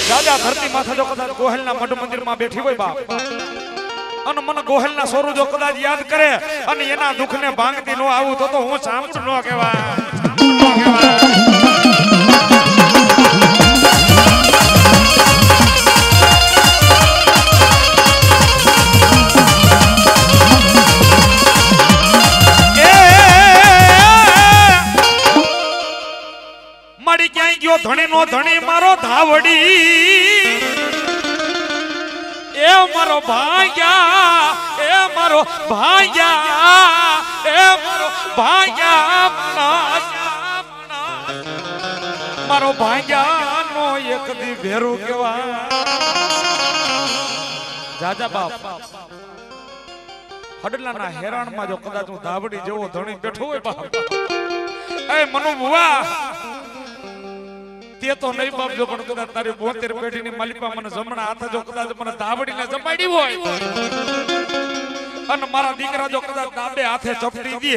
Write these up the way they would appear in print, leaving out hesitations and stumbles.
રાજા ધરતી માથે જો કદાચ ગોહેલના મઢ મંદિરમાં બેઠી હોય બાપ અને મને ગોહેલના સોરું જો કદાચ યાદ કરે અને એના દુઃખને ભાંગતી નો આવું તો હું સામું નો કહેવાય મારી ક્યાંય ગયો ધણી નો ધણી મારો ધાવડી એ મારો ભાગ્યા એ મારો ભાગ્યા એ મારો ભાગ્યા મારો ભાગ્યા નો એક દી ભેરું કેવા જાજા બાપ હડલાના હેરાનમાં જો કદાચ હું ધાવડી જેવો ધણી બેઠો હોય બાપ એ મનુ બુવા તે તો નહીં બાપ જો પણ કદાચ તારી 72 પેઢીની માલિકા મને જમણા હાથે જો કદાચ મને ધાવડીને જમાડી હોય અને મારા દીકરા જો કદાચ દાબે હાથે ચપટી દે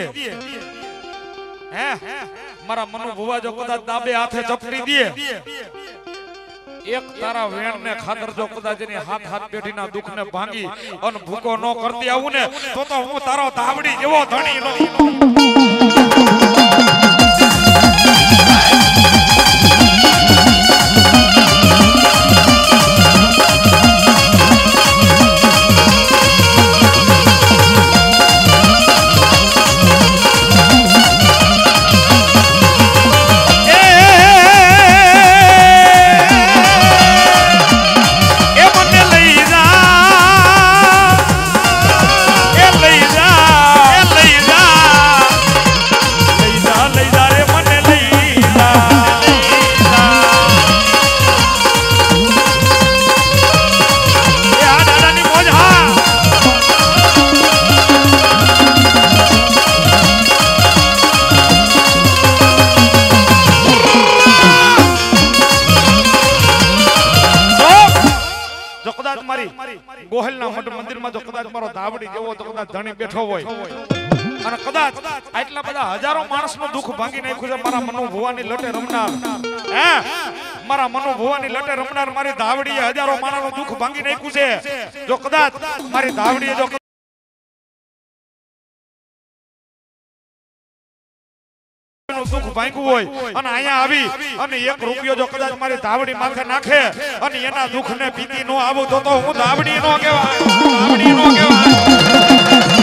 હે મારા મનુ ભુવા જો કદાચ દાબે હાથે ચપટી દે એક તારા વેણને ખાતર જો કદાચ એની હાથ પેઢીના દુઃખને ભાંગી અને ભૂકો ન કરતી આવું ને તો હું તારો ધાવડી જેવો ધણી નો ગોહેલના મઢ મંદિરમાં જો કદાચ મારો ધાવડી જેવો તો કદાચ ધણી બેઠો હોય અને કદાચ આટલા બધા હજારો માણસનું દુઃખ ભાંગી નાખ્યું છે મારા મનુ ભુવાની લટે રમનાર હે મારા મનુ ભુવાની લટે રમનાર મારી ધાવડીએ હજારો માણસનું દુઃખ ભાંગી નાખ્યું છે જો કદાચ મારી ધાવડીએ જો દુઃખ ભાંગ્યું હોય અને અહીંયા આવી અને 1 રૂપિયો જો કદાચ મારી ધાવડી માથે નાખે અને એના દુઃખને પીતી નો આવું તો હું ધાવડી નો કહેવાય ધાવડી નો કહેવાય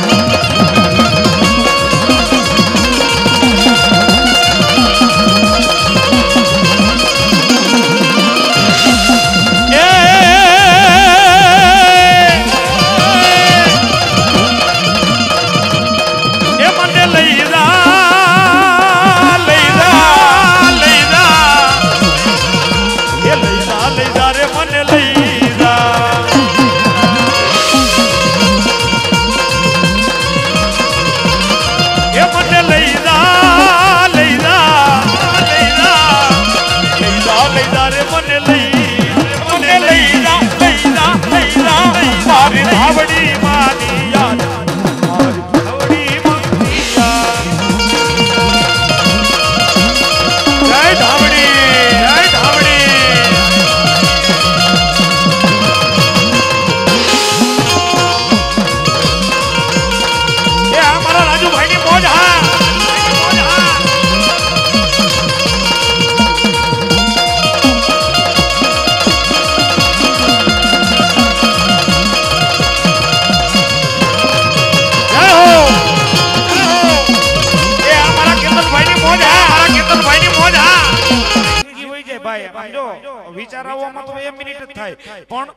વિચારવામાં તો 1 મિનિટ જ થાય પણ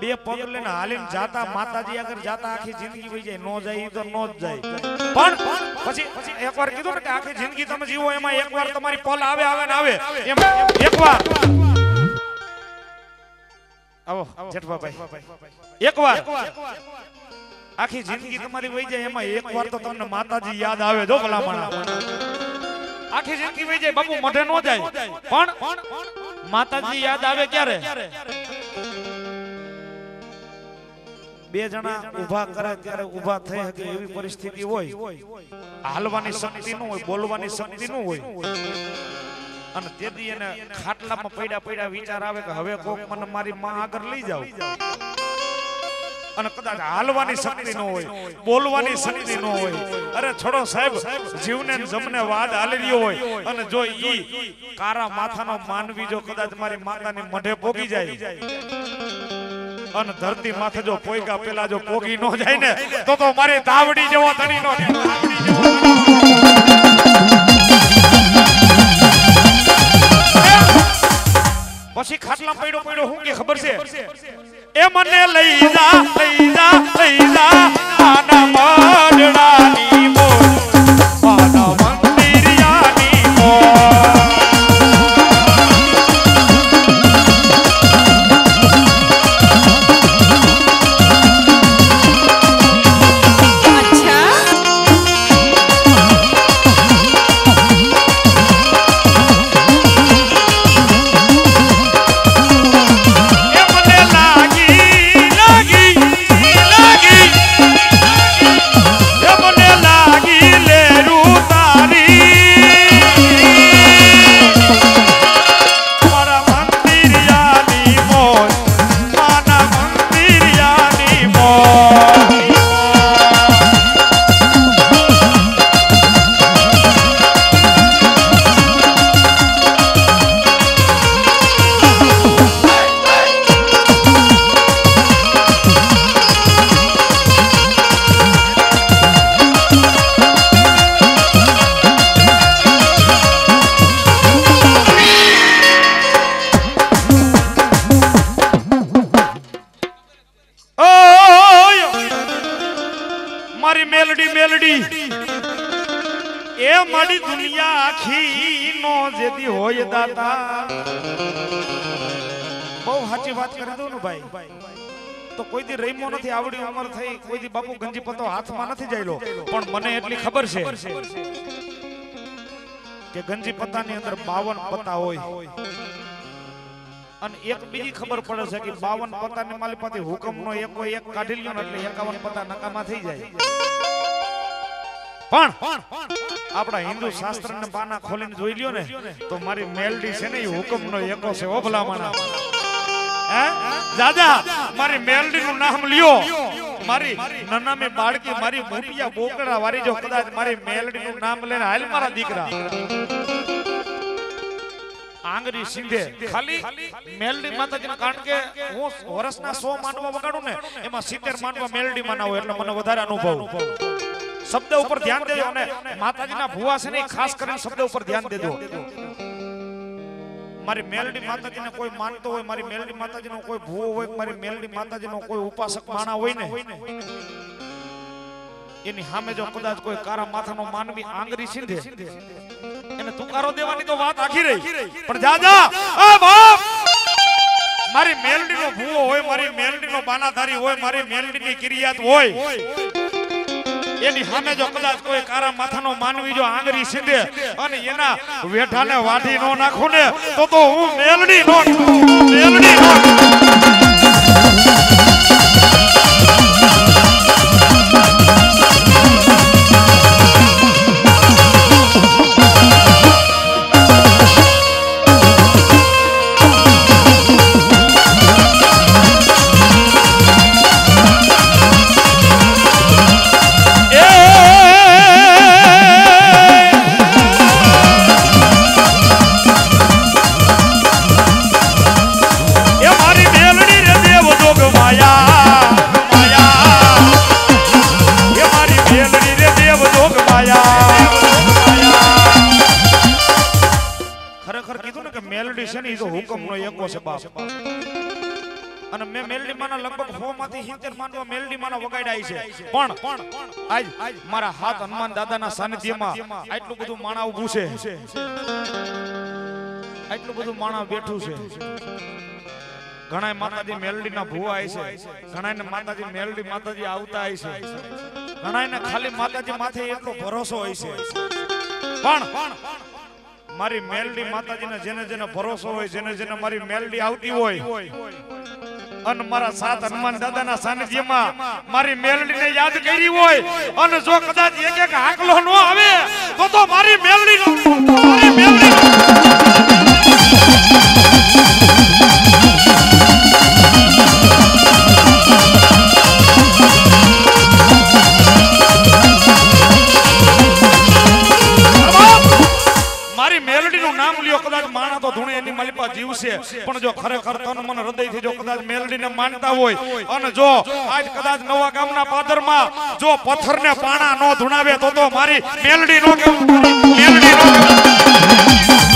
બે પગ લઈને હાલીને જાતા માતાજી આગળ જાતા આખી જિંદગી વહી જાય નો જાય તો નો જ જાય પણ પછી એકવાર કીધું ને કે આખી જિંદગી તમે જીવો એમાં એકવાર તમારી પલ આવે આવે ને આવે એમ એકવાર આવો જેઠવાભાઈ એકવાર આખી જિંદગી તમારી વહી જાય એમાં એકવાર તો તમને માતાજી યાદ આવે જો ભલામણ આખી જિંદગી વહી જાય બાપુ મઢે નો જાય પણ માતાજી યાદ આવે ક્યારે બે જણા ઊભા કરે ત્યારે ઊભા થઈ શકે એવી પરિસ્થિતિ હોય હાલવાની શક્તિ ન હોય બોલવાની શક્તિ ન હોય અને તેથી એને ખાટલામાં પડ્યા વિચાર આવે કે હવે કોક મને મારી માં આગળ લઈ જાવ અને કદાચ હાલવાની શક્તિ ન હોય બોલવાની શક્તિ ન હોય અરે છોડો સાહેબ જીવને જમને વાદ હાલી રહ્યો હોય અને જો ઈ કારા માથાનો માનવી જો કદાચ મારી માતાની મઢે પોગી જાય અને ધરતી માથે જો પોઈગા પેલા જો પોગી ન જાય ને તો મારી તાવડી જેવો ધણી નો પછી ખાટલા પડ્યો હું કે ખબર છે એ મને લઈ જા આના મડડાની મોર આના મંદિરિયાની મોર મેલડી એ મારી દુનિયા આખી નો જેદી હોય દાતા બહુ સાચી વાત કરી દઉં ને ભાઈ તો કોઈ દી રહીમો નથી આવડી ઉંમર થઈ કોઈ દી બાપુ ગંજી પતો હાથમાં નથી જાયલો પણ મને એટલી ખબર છે કે ગંજી પતાની અંદર 52 પતા હોય અને એક બીજી ખબર પડે છે કે 52 પતાની માલિપાથી હુકમનો એક કાઢી લ્યો ને એટલે 51 પતા નકામા થઈ જાય પણ આપણા હિન્દુ શાસ્ત્રને પાના ખોલીને જોઈ લ્યો ને તો મારી મેલડી છે ને એ હુકમનો એકો છે ઓ ભલામણા હે દાદા મારી મેલડી નું નામ લ્યો મારી નનામે બાળકી મારી મોપિયા બોકડા વારી જો કદાચ મારી મેલડી નું નામ લઈને હાલ મારા દીકરા આંગરી સિંધે ખાલી મેલડી માતાજીને કારણ કે હું વર્ષના 100 માંડવા વગાડું ને એમાં 70 માંડવા મેલડી માં ના હોય એટલે મને વધારે અનુભવ શબ્દ ઉપર ધ્યાન દેજો અને માતાજીના ભુવા છે ને ખાસ કરીને શબ્દ ઉપર ધ્યાન દેજો મારી મેલડી માતાજીને કોઈ માનતો હોય મારી મેલડી માતાજીનો કોઈ ભુવો હોય મારી મેલડી માતાજીનો કોઈ ઉપાસક માણા હોય ને એની સામે જો કદાચ કોઈ કારા માથાનો માનવી આંગરી સિંધે એને તુકારો દેવાની તો વાત આખી રહી પણ જાજા આ બાપ મારી મેલડીનો ભુવો હોય મારી મેલડીનો બાનાધારી હોય મારી મેલડીની કિરિયાત હોય એની સામે જો કદાચ કોઈ કારા માથાનો માનવી જો આંગરી સિંધે અને એના વેઠાને વાઢી નો નાખું ને તો હું મેલડી નો હુકમનો એકો છે બાપ અને મે મેલડી માના લગભગ 100 માંથી 70 માંડવા મેલડી માના વગાડ્યા છે પણ આજ મારા હાથ હનુમાન દાદાના સાનિધ્યમાં આટલું બધું માણા ઊભું છે આટલું બધું માણા બેઠું છે ઘણાય માતાજી મેલડીના ભુવા આય છે ઘણાયને માતાજી મેલડી માતાજી આવતા આય છે ઘણાયને ખાલી માતાજી માથે એટલો ભરોસો હોય છે પણ મારી મેલડી માતાજીને જેને જેને ભરોસો હોય જેને જેને મારી મેલડી આવતી હોય અને મારા સાત હનુમાન દાદાના સાનિધ્યમાં મારી મેલડીને યાદ કરી હોય અને જો કદાચ એક એક હાકલો ન આવે તો મારી મેલડી પણ જો ખરેખર તન મન હૃદયથી જો કદાચ મેલડીને માનતા હોય અને જો આજ કદાચ નવા ગામના પાદરમાં જો પથ્થરને પાણા નો ધુણાવે તો મારી મેલડી નો કેવું મેલડી નો